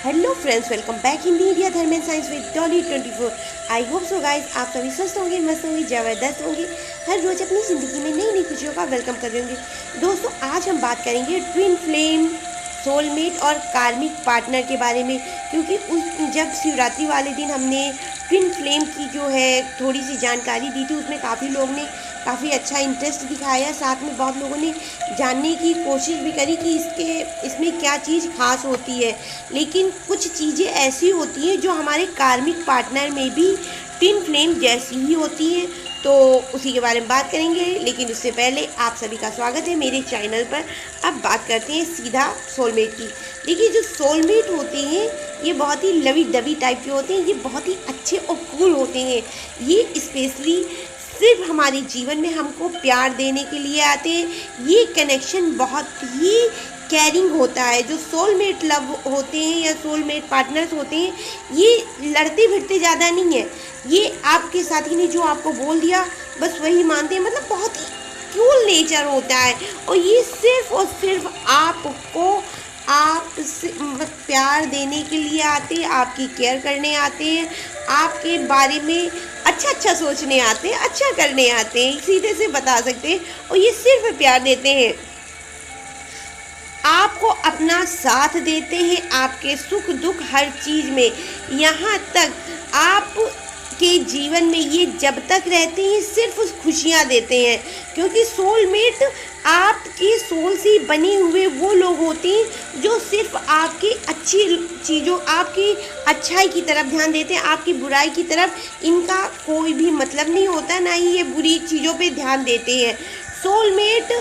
Hello friends, welcome back in India Dharm and science with Dolly 24। I hope so guys आप सभी स्वस्थ होंगे, मस्त होंगे, ज़बरदस्त होंगे, हर रोज़ अपनी ज़िंदगी में नई नई खुशियों का वेलकम कर रहे होंगे। दोस्तों, आज हम बात करेंगे ट्विन फ्लेम, सोलमेट और कार्मिक पार्टनर के बारे में। क्योंकि उस जब शिवरात्रि वाले दिन हमने ट्विन फ्लेम की जो है थोड़ी सी जानकारी दी थी, उसमें काफ़ी लोग ने काफ़ी अच्छा इंटरेस्ट दिखाया। साथ में बहुत लोगों ने जानने की कोशिश भी करी कि इसमें क्या चीज़ खास होती है। लेकिन कुछ चीज़ें ऐसी होती हैं जो हमारे कार्मिक पार्टनर में भी ट्विन फ्लेम जैसी ही होती हैं, तो उसी के बारे में बात करेंगे। लेकिन उससे पहले आप सभी का स्वागत है मेरे चैनल पर। अब बात करते हैं सीधा सोलमेट की। देखिए, जो सोलमेट होते हैं ये बहुत ही लवी डबी टाइप के होते हैं। ये बहुत ही अच्छे और कूल होते हैं। ये स्पेशली सिर्फ हमारे जीवन में हमको प्यार देने के लिए आते हैं। ये कनेक्शन बहुत ही केयरिंग होता है। जो सोलमेट लव होते हैं या सोलमेट पार्टनर्स होते हैं, ये लड़ते भिड़ते ज़्यादा नहीं है। ये आपके साथी ने जो आपको बोल दिया बस वही मानते हैं। मतलब बहुत ही कूल नेचर होता है। और ये सिर्फ और सिर्फ आपको प्यार देने के लिए आते हैं, आपकी केयर करने आते हैं, आपके बारे में अच्छा सोचने आते हैं, अच्छा करने आते हैं, सीधे से बता सकते हैं। और ये सिर्फ प्यार देते हैं, आपको अपना साथ देते हैं, आपके सुख दुख हर चीज़ में। यहाँ तक आप के जीवन में ये जब तक रहते हैं सिर्फ खुशियाँ देते हैं। क्योंकि सोलमेट आपकी सोल से बने हुए वो लोग होते हैं जो सिर्फ आपकी अच्छी चीज़ों, आपकी अच्छाई की तरफ ध्यान देते हैं। आपकी बुराई की तरफ इनका कोई भी मतलब नहीं होता, ना ही ये बुरी चीज़ों पे ध्यान देते हैं। सोलमेट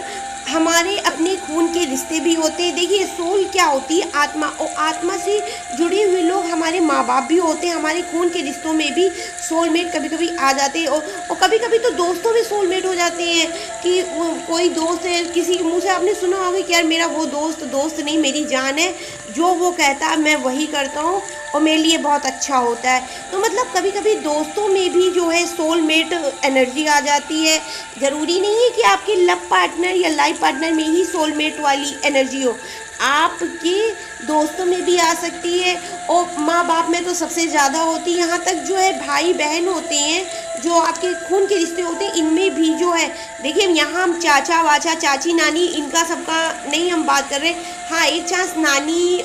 हमारे अपने खून के रिश्ते भी होते हैं। देखिए, सोल क्या होती है? आत्मा। और आत्मा से जुड़े हुए लोग हमारे माँ बाप भी होते हैं। हमारे खून के रिश्तों में भी सोलमेट कभी कभी आ जाते हैं। और कभी कभी तो दोस्तों में सोलमेट हो जाते हैं कि कोई दोस्त है, किसी के मुँह से आपने सुना होगा कि यार मेरा वो दोस्त नहीं, मेरी जान है, जो वो कहता है मैं वही करता हूँ और मेरे लिए बहुत अच्छा होता है। तो मतलब कभी कभी दोस्तों में भी जो है सोलमेट एनर्जी आ जाती है। ज़रूरी नहीं है कि आपके लव पार्टनर या लाइफ पार्टनर में ही सोलमेट वाली एनर्जी हो, आपके दोस्तों में भी आ सकती है। और माँ बाप में तो सबसे ज़्यादा होती है। यहाँ तक जो है भाई बहन होते हैं, जो आपके खून के रिश्ते होते हैं, इनमें भी जो है, देखिए यहाँ हम चाचा वाचा चाची नानी इनका सबका नहीं हम बात कर रहे। हाँ, एक चांस नानी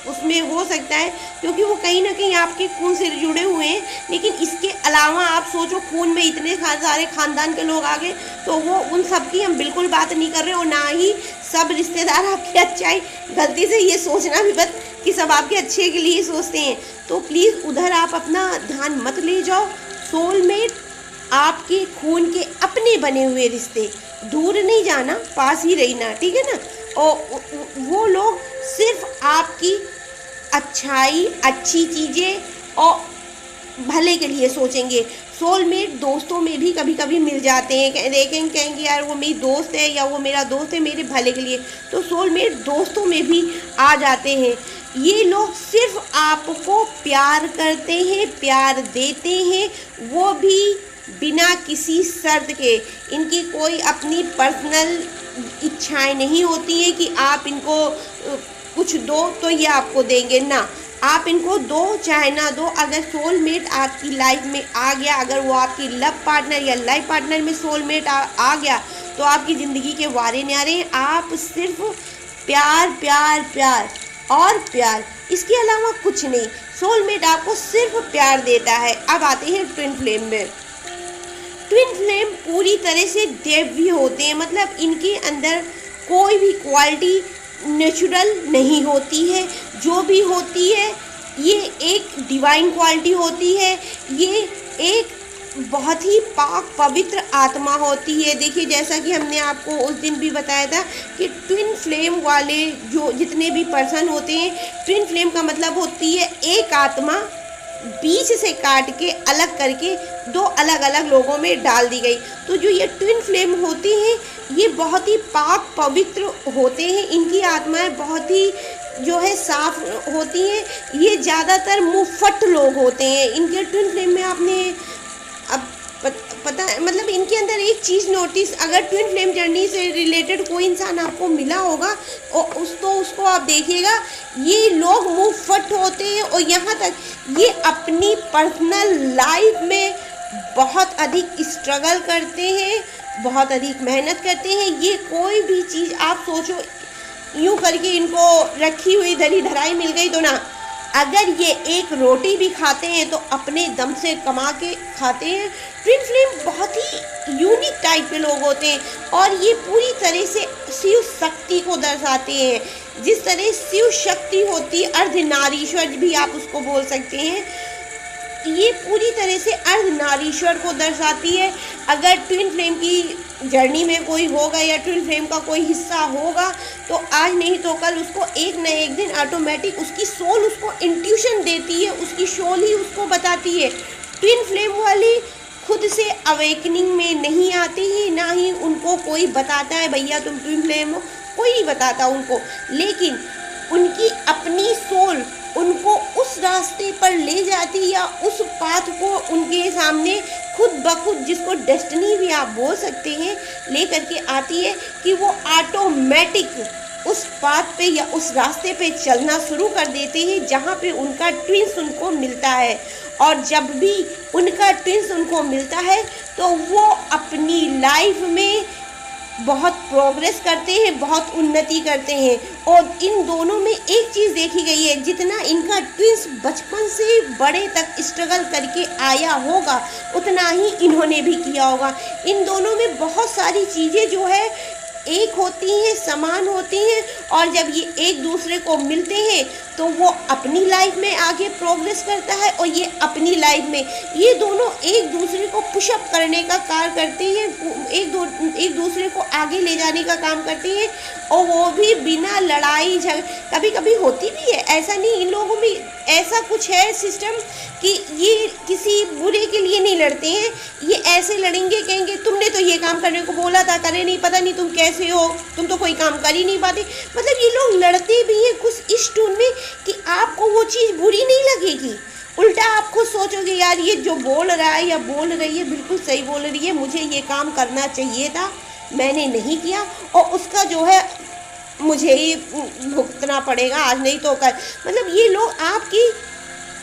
उसमें हो सकता है क्योंकि वो कहीं ना कहीं आपके खून से जुड़े हुए हैं। लेकिन इसके अलावा आप सोचो, खून में इतने सारे खानदान के लोग आ गए, तो वो उन सब की हम बिल्कुल बात नहीं कर रहे। और ना ही सब रिश्तेदार आपकी अच्छाई, गलती से ये सोचना भी मत कि सब आपके अच्छे के लिए सोचते हैं। तो प्लीज़ उधर आप अपना ध्यान मत ले जाओ। सोलमेट आपके खून के अपने बने हुए रिश्ते, दूर नहीं जाना, पास ही रहना, ठीक है ना। और वो लोग सिर्फ आपकी अच्छाई, अच्छी चीज़ें और भले के लिए सोचेंगे। सोलमेट दोस्तों में भी कभी कभी मिल जाते हैं। कहेंगे यार वो मेरी दोस्त है या वो मेरा दोस्त है मेरे भले के लिए, तो सोलमेट दोस्तों में भी आ जाते हैं। ये लोग सिर्फ आपको प्यार करते हैं, प्यार देते हैं, वो भी बिना किसी शर्त के। इनकी कोई अपनी पर्सनल इच्छाएं नहीं होती हैं कि आप इनको कुछ दो तो ये आपको देंगे ना। आप इनको दो चाहे ना दो, अगर सोलमेट आपकी लाइफ में आ गया, अगर वो आपकी लव पार्टनर या लाइफ पार्टनर में सोलमेट आ गया, तो आपकी ज़िंदगी के वारे न्यारे हैं। आप सिर्फ प्यार प्यार प्यार और प्यार, इसके अलावा कुछ नहीं। सोलमेट आपको सिर्फ प्यार देता है। अब आते हैं ट्विन फ्लेम में। ट्विन फ्लेम पूरी तरह से दैवीय होते हैं। मतलब इनके अंदर कोई भी क्वालिटी नेचुरल नहीं होती है। जो भी होती है ये एक डिवाइन क्वालिटी होती है। ये एक बहुत ही पाक पवित्र आत्मा होती है। देखिए, जैसा कि हमने आपको उस दिन भी बताया था कि ट्विन फ्लेम वाले जो जितने भी पर्सन होते हैं, ट्विन फ्लेम का मतलब होती है एक आत्मा बीच से काट के अलग करके दो अलग अलग लोगों में डाल दी गई। तो जो ये ट्विन फ्लेम होते हैं ये बहुत ही पाक पवित्र होते हैं। इनकी आत्माएं बहुत ही जो है साफ होती हैं। ये ज़्यादातर मुफ्फट लोग होते हैं। इनके ट्विन फ्लेम में आपने अब पता है, मतलब इनके अंदर एक चीज़ नोटिस, अगर ट्विन फ्लेम जर्नी से रिलेटेड कोई इंसान आपको मिला होगा और उसको आप देखिएगा, ये लोग मुंह फट होते हैं और यहाँ तक ये अपनी पर्सनल लाइफ में बहुत अधिक स्ट्रगल करते हैं, बहुत अधिक मेहनत करते हैं। ये कोई भी चीज़ आप सोचो, यूँ करके इनको रखी हुई धरी धराई मिल गई तो ना, अगर ये एक रोटी भी खाते हैं तो अपने दम से कमा के खाते हैं। ट्विन फ्लेम बहुत ही यूनिक टाइप के लोग होते हैं और ये पूरी तरह से शिव शक्ति को दर्शाते हैं। जिस तरह शिव शक्ति होती है, अर्धनारीश्वर भी आप उसको बोल सकते हैं, ये पूरी तरह से अर्धनारीश्वर को दर्शाती है। अगर ट्विन फ्लेम की जर्नी में कोई होगा या ट्विन फ्लेम का कोई हिस्सा होगा तो आज नहीं तो कल उसको एक न एक दिन ऑटोमेटिक उसकी सोल उसको इंट्यूशन देती है, उसकी सोल ही उसको बताती है। ट्विन फ्लेम वाले खुद से अवेकनिंग में नहीं आते ही, ना ही उनको कोई बताता है भैया तुम ट्विन फ्लेम हो, कोई नहीं बताता उनको, लेकिन उनकी अपनी सोल उनको उस रास्ते पर ले जाती या उस पाथ को उनके सामने खुद ब खुद, जिसको डेस्टिनी भी आप बोल सकते हैं, ले करके आती है कि वो ऑटोमेटिक उस पाथ पे या उस रास्ते पे चलना शुरू कर देते हैं जहाँ पे उनका ट्विंस उनको मिलता है। और जब भी उनका ट्विंस उनको मिलता है तो वो अपनी लाइफ में बहुत प्रोग्रेस करते हैं, बहुत उन्नति करते हैं। और इन दोनों में एक चीज़ देखी गई है, जितना इनका ट्विंस बचपन से बड़े तक स्ट्रगल करके आया होगा उतना ही इन्होंने भी किया होगा। इन दोनों में बहुत सारी चीज़ें जो है एक होती हैं, समान होती हैं, और जब ये एक दूसरे को मिलते हैं तो वो अपनी लाइफ में आगे प्रोग्रेस करता है और ये अपनी लाइफ में, ये दोनों एक दूसरे को पुशअप करने का कार्य करते हैं, एक दूसरे को आगे ले जाने का काम करते हैं, और वो भी बिना लड़ाई झगड़े। कभी कभी होती भी है, ऐसा नहीं, इन लोगों में ऐसा कुछ है सिस्टम कि ये किसी बुरे के लिए नहीं लड़ते हैं, ये ऐसे लड़ेंगे, कहेंगे तुमने तो ये काम करने को बोला था, करे नहीं, पता नहीं तुम कैसे हो, तुम तो कोई काम कर ही नहीं पाते। मतलब ये लोग लड़ते भी हैं कुछ इस टोन में कि आपको वो चीज़ बुरी नहीं लगेगी, उल्टा आप खुद सोचोगे यार ये जो बोल रहा है या बोल रही है बिल्कुल सही बोल रही है, मुझे ये काम करना चाहिए था, मैंने नहीं किया और उसका जो है मुझे ही भुगतना पड़ेगा, आज नहीं तो कल। मतलब ये लोग आपकी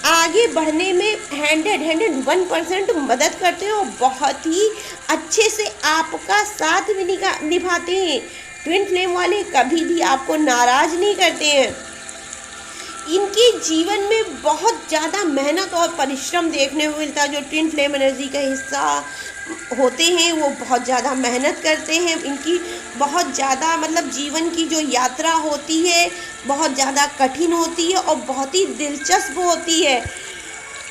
आगे बढ़ने में 101% मदद करते हैं और बहुत ही अच्छे से आपका साथ भी निभाते हैं। ट्विन फ्लेम वाले कभी भी आपको नाराज़ नहीं करते हैं। इनके जीवन में बहुत ज़्यादा मेहनत और परिश्रम देखने को मिलता है। जो ट्विन फ्लेम एनर्जी का हिस्सा होते हैं वो बहुत ज़्यादा मेहनत करते हैं। इनकी बहुत ज़्यादा मतलब जीवन की जो यात्रा होती है बहुत ज़्यादा कठिन होती है और बहुत ही दिलचस्प होती है।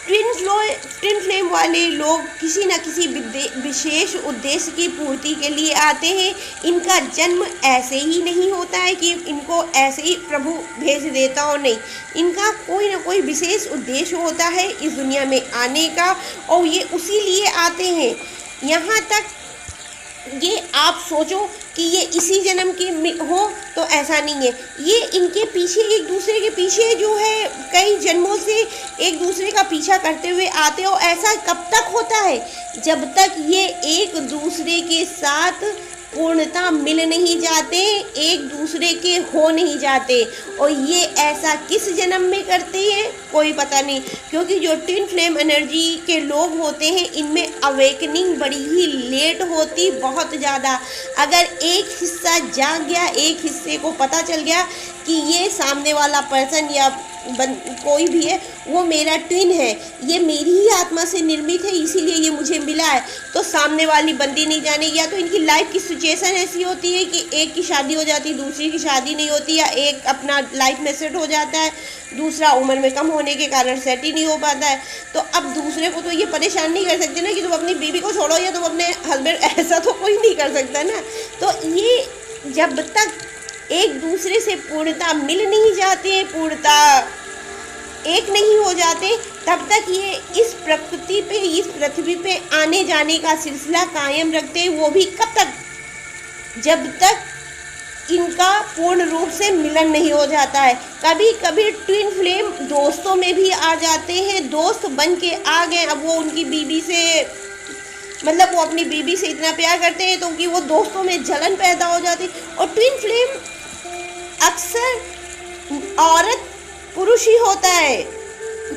ट्विन फ्लेम वाले लोग किसी न किसी विशेष उद्देश्य की पूर्ति के लिए आते हैं। इनका जन्म ऐसे ही नहीं होता है कि इनको ऐसे ही प्रभु भेज देता हो, नहीं, इनका कोई ना कोई विशेष उद्देश्य होता है इस दुनिया में आने का और ये उसी लिए आते हैं। यहाँ तक ये आप सोचो कि ये इसी जन्म के हो तो ऐसा नहीं है, ये इनके पीछे एक दूसरे के पीछे जो है कई जन्मों से एक दूसरे का पीछा करते हुए आते हो। ऐसा कब तक होता है? जब तक ये एक दूसरे के साथ पूर्णता मिल नहीं जाते, एक दूसरे के हो नहीं जाते। और ये ऐसा किस जन्म में करते हैं कोई पता नहीं, क्योंकि जो ट्विन फ्लेम एनर्जी के लोग होते हैं इनमें अवेकनिंग बड़ी ही लेट होती, बहुत ज़्यादा। अगर एक हिस्सा जाग गया, एक हिस्से को पता चल गया कि ये सामने वाला पर्सन या कोई भी है वो मेरा ट्विन है, ये मेरी ही आत्मा से निर्मित है, इसीलिए ये मुझे मिला है, तो सामने वाली बंदी नहीं जानेगी। या तो इनकी लाइफ की सिचुएशन ऐसी होती है कि एक की शादी हो जाती है, दूसरी की शादी नहीं होती, या एक अपना लाइफ में सेट हो जाता है, दूसरा उम्र में कम होने के कारण सेट ही नहीं हो पाता है। तो अब दूसरे को तो ये परेशान नहीं कर सकते ना कि तुम अपनी बीवी को छोड़ो या तुम अपने हस्बैंड, ऐसा तो कोई नहीं कर सकता ना। तो ये जब तक एक दूसरे से पूर्णता मिल नहीं जाते, पूर्णता एक नहीं हो जाते, तब तक ये इस प्रकृति पे, इस पृथ्वी पे आने जाने का सिलसिला कायम रखते हैं। वो भी कब तक? जब तक इनका पूर्ण रूप से मिलन नहीं हो जाता है। कभी कभी ट्विन फ्लेम दोस्तों में भी आ जाते हैं, दोस्त बन के आ गए, अब वो उनकी बीवी से मतलब वो अपनी बीवी से इतना प्यार करते हैं तो कि वो दोस्तों में जलन पैदा हो जाती है। और ट्विन फ्लेम अक्सर औरत पुरुष ही होता है।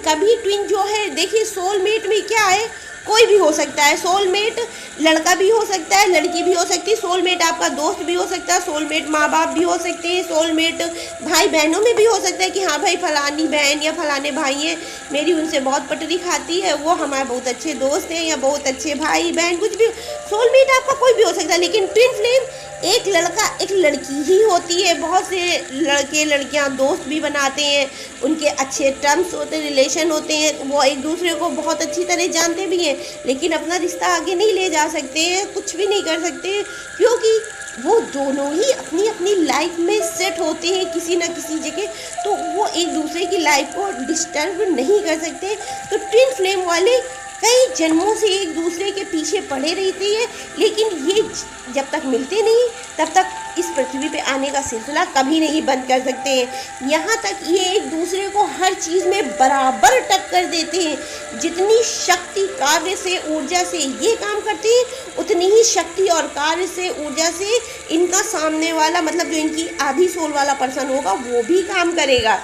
कभी ट्विन जो है, देखिए सोलमेट में क्या है, कोई भी हो सकता है। सोलमेट लड़का भी हो सकता है, लड़की भी हो सकती है। सोलमेट आपका दोस्त भी हो सकता है, सोलमेट माँ बाप भी हो सकते हैं, सोलमेट भाई बहनों में भी हो सकता है कि हाँ भाई फलानी बहन या फलाने भाई हैं, मेरी उनसे बहुत पटरी खाती है, वो हमारे बहुत अच्छे दोस्त हैं या बहुत अच्छे भाई बहन, कुछ भी सोलमेट आपका कोई भी हो सकता है। लेकिन ट्विन फ्लेम एक लड़का एक लड़की ही होती है। बहुत से लड़के लड़कियां दोस्त भी बनाते हैं, उनके अच्छे टर्म्स होते हैं, रिलेशन होते हैं, वो एक दूसरे को बहुत अच्छी तरह जानते भी हैं, लेकिन अपना रिश्ता आगे नहीं ले जा सकते हैं, कुछ भी नहीं कर सकते, क्योंकि वो दोनों ही अपनी अपनी लाइफ में सेट होते हैं किसी न किसी जगह, तो वो एक दूसरे की लाइफ को डिस्टर्ब नहीं कर सकते। तो ट्विन फ्लेम वाले कई जन्मों से एक दूसरे के पीछे पड़े रहते हैं, लेकिन ये जब तक मिलते नहीं तब तक इस पृथ्वी पे आने का सिलसिला कभी नहीं बंद कर सकते हैं। यहाँ तक ये एक दूसरे को हर चीज़ में बराबर टक्कर देते हैं। जितनी शक्ति कार्य से ऊर्जा से ये काम करते हैं, उतनी ही शक्ति और कार्य से ऊर्जा से इनका सामने वाला, मतलब जो इनकी आधी सोल वाला पर्सन होगा, वो भी काम करेगा।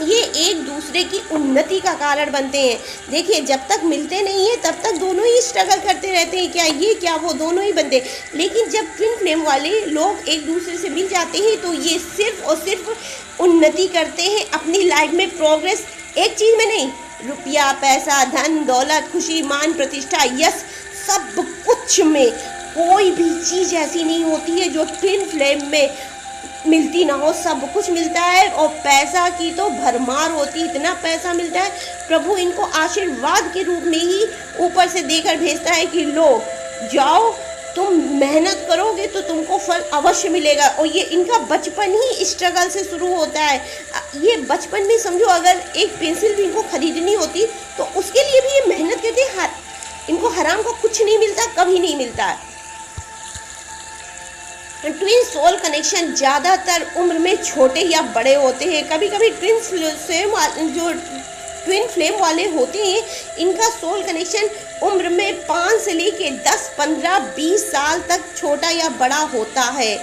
ये एक दूसरे की उन्नति का कारण बनते हैं। देखिए जब तक मिलते नहीं हैं तब तक दोनों ही स्ट्रगल करते रहते हैं, क्या ये क्या वो, दोनों ही बनते हैं। लेकिन जब ट्विन फ्लेम वाले लोग एक दूसरे से मिल जाते हैं तो ये सिर्फ और सिर्फ उन्नति करते हैं अपनी लाइफ में, प्रोग्रेस एक चीज़ में नहीं, रुपया पैसा धन दौलत खुशी मान प्रतिष्ठा यश सब कुछ में कोई भी चीज़ ऐसी नहीं होती है जो ट्विन फ्लेम में मिलती ना हो, सब कुछ मिलता है। और पैसा की तो भरमार होती, इतना पैसा मिलता है, प्रभु इनको आशीर्वाद के रूप में ही ऊपर से देकर भेजता है कि लो जाओ, तुम मेहनत करोगे तो तुमको फल अवश्य मिलेगा। और ये इनका बचपन ही स्ट्रगल से शुरू होता है। ये बचपन में समझो अगर एक पेंसिल भी इनको खरीदनी होती तो उसके लिए भी ये मेहनत करते हैं। इनको हराम का कुछ नहीं मिलता, कभी नहीं मिलता है। ट्विन सोल कनेक्शन ज़्यादातर उम्र में छोटे या बड़े होते हैं। कभी कभी ट्विन फ्लेम वाले होते हैं, इनका सोल कनेक्शन उम्र में 5 से लेके 10, 15, 20 साल तक छोटा या बड़ा होता है।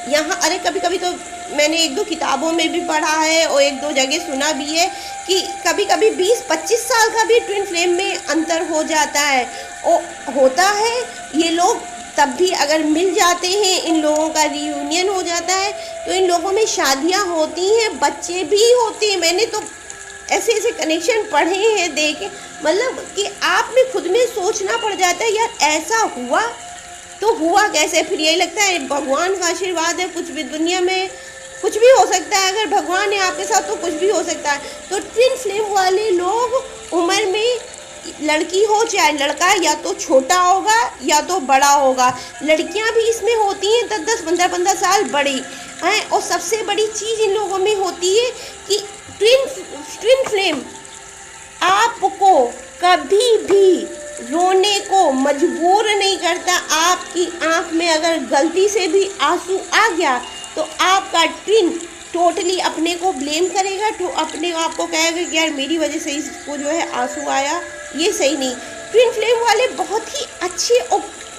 यहाँ अरे कभी कभी तो मैंने 1-2 किताबों में भी पढ़ा है और 1-2 जगह सुना भी है कि कभी कभी 20-25 साल का भी ट्विन फ्लेम में अंतर हो जाता है। और होता है ये लोग तब भी अगर मिल जाते हैं, इन लोगों का रियूनियन हो जाता है तो इन लोगों में शादियां होती हैं, बच्चे भी होते हैं। मैंने तो ऐसे ऐसे कनेक्शन पढ़े हैं, देखे, मतलब कि आप में खुद में सोचना पड़ जाता है यार ऐसा हुआ तो हुआ कैसे। फिर यही लगता है भगवान का आशीर्वाद है, कुछ भी दुनिया में कुछ भी हो सकता है, अगर भगवान है आपके साथ तो कुछ भी हो सकता है। तो ट्विन फ्लेम वाले लोग उम्र में लड़की हो चाहे लड़का, या तो छोटा होगा या तो बड़ा होगा। लड़कियां भी इसमें होती हैं 10-10, 15-15 साल बड़ी हैं। और सबसे बड़ी चीज़ इन लोगों में होती है कि ट्विन फ्लेम आपको कभी भी रोने को मजबूर नहीं करता। आपकी आंख में अगर गलती से भी आंसू आ गया तो आपका ट्विन टोटली अपने को ब्लेम करेगा, तो अपने आप को कहेगा कि यार मेरी वजह से इसको जो है आंसू आया, ये सही नहीं। ट्विन फ्लेम वाले बहुत ही अच्छे,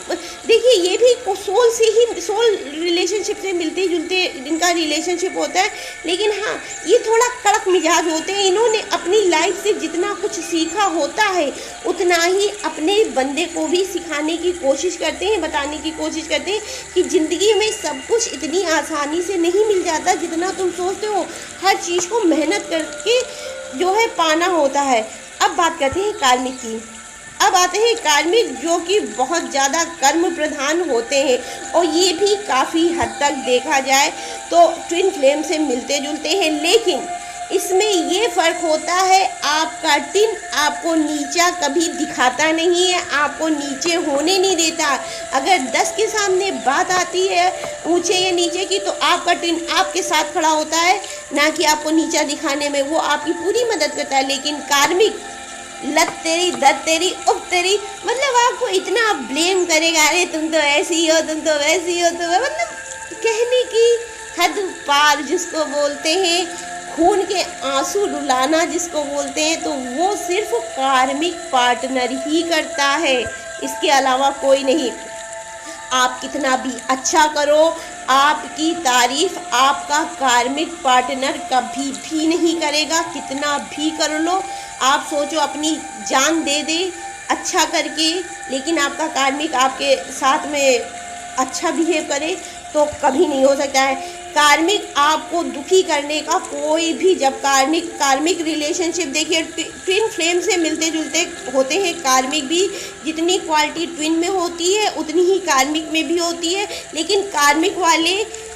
देखिए ये भी सोल से ही, सोल रिलेशनशिप से मिलते जुलते इनका रिलेशनशिप होता है। लेकिन हाँ ये थोड़ा कड़क मिजाज होते हैं। इन्होंने अपनी लाइफ से जितना कुछ सीखा होता है उतना ही अपने बंदे को भी सिखाने की कोशिश करते हैं, बताने की कोशिश करते हैं कि ज़िंदगी में सब कुछ इतनी आसानी से नहीं मिल जाता जितना तुम सोचते हो। हर चीज़ को मेहनत करके जो है पाना होता है। अब बात करते हैं कार्मिक की। अब आते हैं कार्मिक, जो कि बहुत ज़्यादा कर्म प्रधान होते हैं और ये भी काफ़ी हद तक देखा जाए तो ट्विन फ्लेम से मिलते जुलते हैं। लेकिन इसमें ये फ़र्क होता है, आपका ट्विन आपको नीचा कभी दिखाता नहीं है, आपको नीचे होने नहीं देता। अगर 10 के सामने बात आती है ऊंचे या नीचे की तो आपका ट्विन आपके साथ खड़ा होता है, ना कि आपको नीचा दिखाने में। वो आपकी पूरी मदद करता है। लेकिन कार्मिक लत तेरी दत तेरी उप तेरी, मतलब आपको इतना ब्लेम करेगा, अरे तुम तो ऐसी हो, तुम तो वैसी हो, तो मतलब कहने की हद पार जिसको बोलते हैं, खून के आंसू रुलाना जिसको बोलते हैं, तो वो सिर्फ कार्मिक पार्टनर ही करता है, इसके अलावा कोई नहीं। आप कितना भी अच्छा करो, आपकी तारीफ आपका कार्मिक पार्टनर कभी भी नहीं करेगा, कितना भी कर लो। आप सोचो अपनी जान दे दे अच्छा करके, लेकिन आपका कार्मिक आपके साथ में अच्छा बिहेव करे तो कभी नहीं हो सकता है। कार्मिक आपको दुखी करने का कोई भी, जब कार्मिक रिलेशनशिप देखिए ट्विन फ्लेम से मिलते जुलते होते हैं। कार्मिक भी जितनी क्वालिटी ट्विन में होती है उतनी ही कार्मिक में भी होती है, लेकिन कार्मिक वाले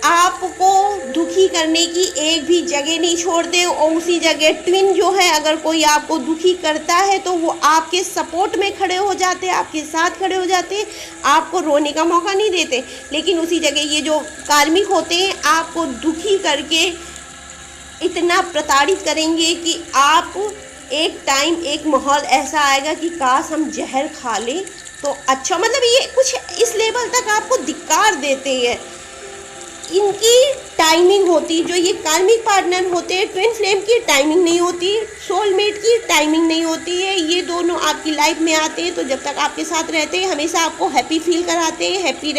आपको दुखी करने की एक भी जगह नहीं छोड़ते, और उसी जगह ट्विन जो है अगर कोई आपको दुखी करता है तो वो आपके सपोर्ट में खड़े हो जाते हैं, आपके साथ खड़े हो जाते हैं, आपको रोने का मौका नहीं देते। लेकिन उसी जगह ये जो कार्मिक होते हैं आपको दुखी करके इतना प्रताड़ित करेंगे कि आप एक टाइम एक माहौल ऐसा आएगा कि काश हम जहर खा लें तो अच्छा, मतलब ये कुछ इस लेवल तक आपको धिक्कार देते हैं। इनकी टाइमिंग होती, जो ये कार्मिक पार्टनर होते हैं, ट्विन फ्लेम की टाइमिंग नहीं होती, सोलमेट की टाइमिंग नहीं होती है। ये दोनों आपकी लाइफ में आते हैं तो जब तक आपके साथ रहते हैं हमेशा आपको हैप्पी फील कराते हैं, हैप्पी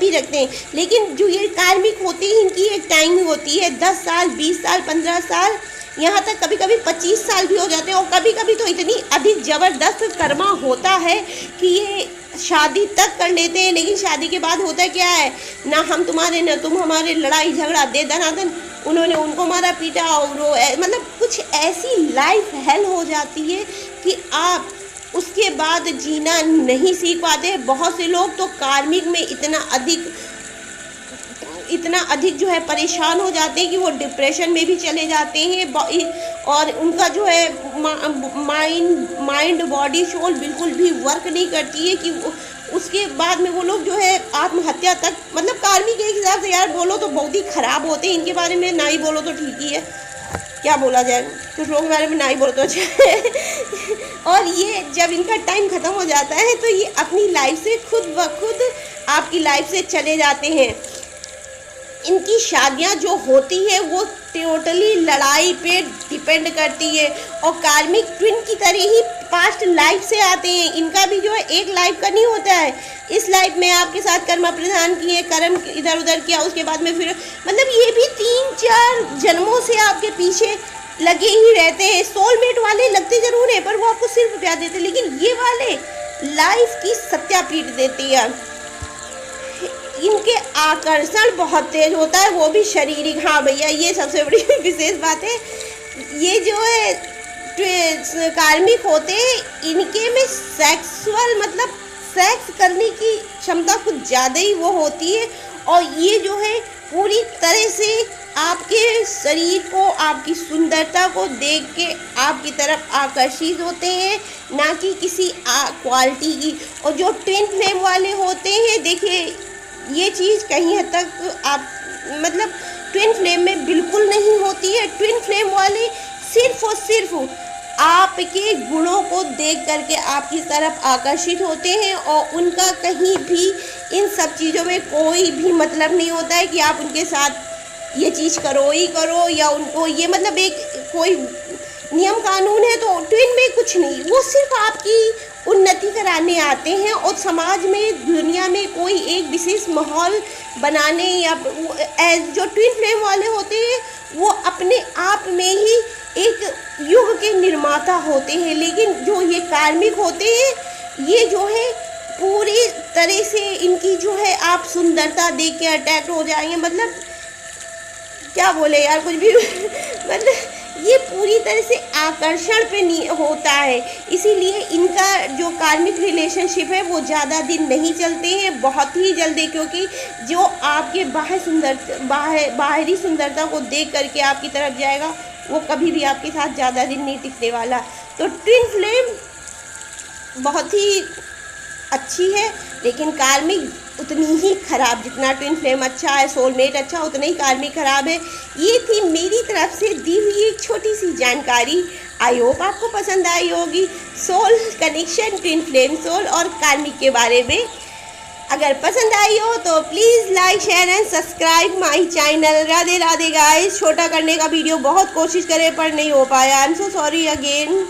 रखते हैं। लेकिन जो ये कार्मिक होते हैं इनकी एक टाइमिंग होती है, 10 साल, 20 साल, 15 साल, यहाँ तक कभी कभी 25 साल भी हो जाते हैं। और कभी कभी तो इतनी अधिक ज़बरदस्त कर्मा होता है कि ये शादी तक कर लेते हैं, लेकिन शादी के बाद होता क्या है, ना हम तुम्हारे ना तुम हमारे, लड़ाई झगड़ा दे दनादन, उन्होंने उनको मारा पीटा, और वो मतलब कुछ ऐसी लाइफ हेल हो जाती है कि आप उसके बाद जीना नहीं सीख पाते। बहुत से लोग तो कार्मिक में इतना अधिक जो है परेशान हो जाते हैं कि वो डिप्रेशन में भी चले जाते हैं, और उनका जो है माइंड बॉडी सोल बिल्कुल भी वर्क नहीं करती है कि उसके बाद में वो लोग जो है आत्महत्या तक, मतलब कार्मिक के हिसाब से यार बोलो तो बहुत ही ख़राब होते हैं। इनके बारे में ना ही बोलो तो ठीक ही है, क्या बोला जाए, कुछ लोगों के बारे में ना ही बोलो तो अच्छा है। और ये जब इनका टाइम ख़त्म हो जाता है तो ये अपनी लाइफ से खुद ब खुद आपकी लाइफ से चले जाते हैं। इनकी शादियां जो होती है वो टोटली लड़ाई पे डिपेंड करती है, और कार्मिक ट्विन की तरह ही पास्ट लाइफ से आते हैं। इनका भी जो है एक लाइफ का नहीं होता है, इस लाइफ में आपके साथ कर्म प्रदान किए, कर्म इधर उधर किया, उसके बाद में फिर मतलब ये भी 3-4 जन्मों से आपके पीछे लगे ही रहते हैं। सोलमेट वाले लगते जरूर हैं पर वो आपको सिर्फ प्यार देते हैं, लेकिन ये वाले लाइफ की सत्यापीठ देती है। इनके आकर्षण बहुत तेज होता है, वो भी शारीरिक। हाँ भैया, ये सबसे बड़ी विशेष बात है। ये जो है कार्मिक होते हैं इनके में सेक्सुअल, मतलब सेक्स करने की क्षमता कुछ ज़्यादा ही वो होती है, और ये जो है पूरी तरह से आपके शरीर को, आपकी सुंदरता को देख के आपकी तरफ आकर्षित होते हैं, ना कि किसी क्वालिटी की। और जो ट्विन फ्लेम वाले होते हैं, देखिए ये चीज़ कहीं हद तक आप मतलब ट्विन फ्लेम में बिल्कुल नहीं होती है। ट्विन फ्लेम वाले सिर्फ और सिर्फ आपके गुणों को देख करके आपकी तरफ आकर्षित होते हैं, और उनका कहीं भी इन सब चीज़ों में कोई भी मतलब नहीं होता है कि आप उनके साथ ये चीज़ करो ही करो, या उनको ये मतलब एक कोई नियम कानून है तो ट्विन में कुछ नहीं। वो सिर्फ आपकी उन्नति कराने आते हैं, और समाज में, दुनिया में कोई एक विशेष माहौल बनाने, या जो ट्विन फ्लेम वाले होते हैं वो अपने आप में ही एक युग के निर्माता होते हैं। लेकिन जो ये कार्मिक होते हैं ये जो है पूरी तरह से इनकी जो है आप सुंदरता देख के अट्रैक्ट हो जाएंगे, मतलब क्या बोले यार कुछ भी मतलब ये पूरी तरह से आकर्षण पे नहीं होता है। इसीलिए इनका जो कार्मिक रिलेशनशिप है वो ज़्यादा दिन नहीं चलते हैं, बहुत ही जल्दी, क्योंकि जो आपके बाहरी सुंदरता को देख करके आपकी तरफ जाएगा वो कभी भी आपके साथ ज़्यादा दिन नहीं टिकने वाला। तो ट्विन फ्लेम बहुत ही अच्छी है, लेकिन कार्मिक उतनी ही खराब। जितना ट्विन फ्लेम अच्छा है, सोलमेट अच्छा, उतना ही कार्मिक खराब है। ये थी मेरी तरफ से दी हुई एक छोटी सी जानकारी। आई होप आपको पसंद आई होगी soul connection, twin flame soul और कार्मिक के बारे में। अगर पसंद आई हो तो please like share and subscribe my channel. Radhe Radhe guys. छोटा करने का वीडियो बहुत कोशिश करे पर नहीं हो पाया, I am so sorry again.